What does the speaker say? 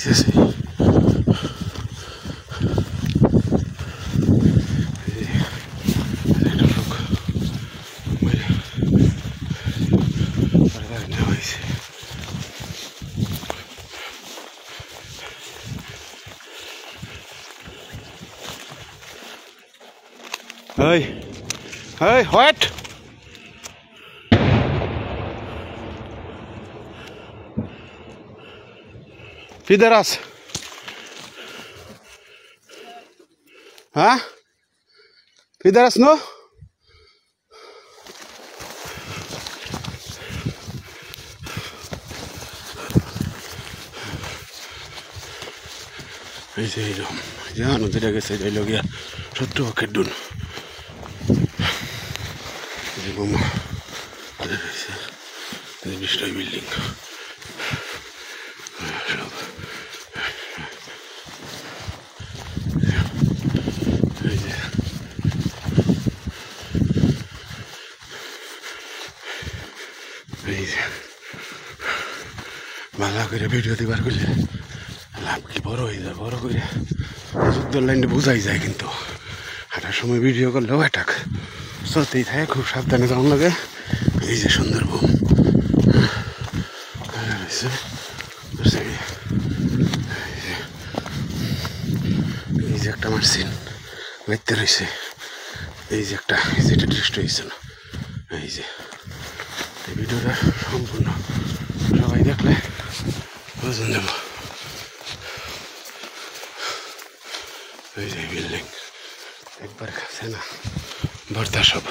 আইতেছে একটা লোক নেওয়া হয়েছে। Hey, hey, what? Pideras. Huh? Pideras no? এই যে এইরকম জানো যেটা গেছে এটা গিয়া সত্য পক্ষের ডুন বোমা বিশটাই বিল্ডিং সব এই যে এই যে ভালো করে ভিডিও দিবার করলে লাভ কি বড় হয়ে যায়, বড় করে যুদ্ধের লাইনটা বোঝাই যায়, কিন্তু হাঁটার সময় ভিডিও করলেও অ্যাটাক সত্যিই থাকে, খুব সাবধানে যাওয়ার লাগে। এই যে সুন্দরবন এই যে একটা মার্সিন বাইতে রয়েছে, এই যে একটা যেটা দৃষ্ট হয়েছে না, এই যে এই ভিডিওটা সম্পূর্ণ সবাই দেখলে বুঝুন যাব। এই যে বিল্ডিং একবার কাছে না ভর্তা সব।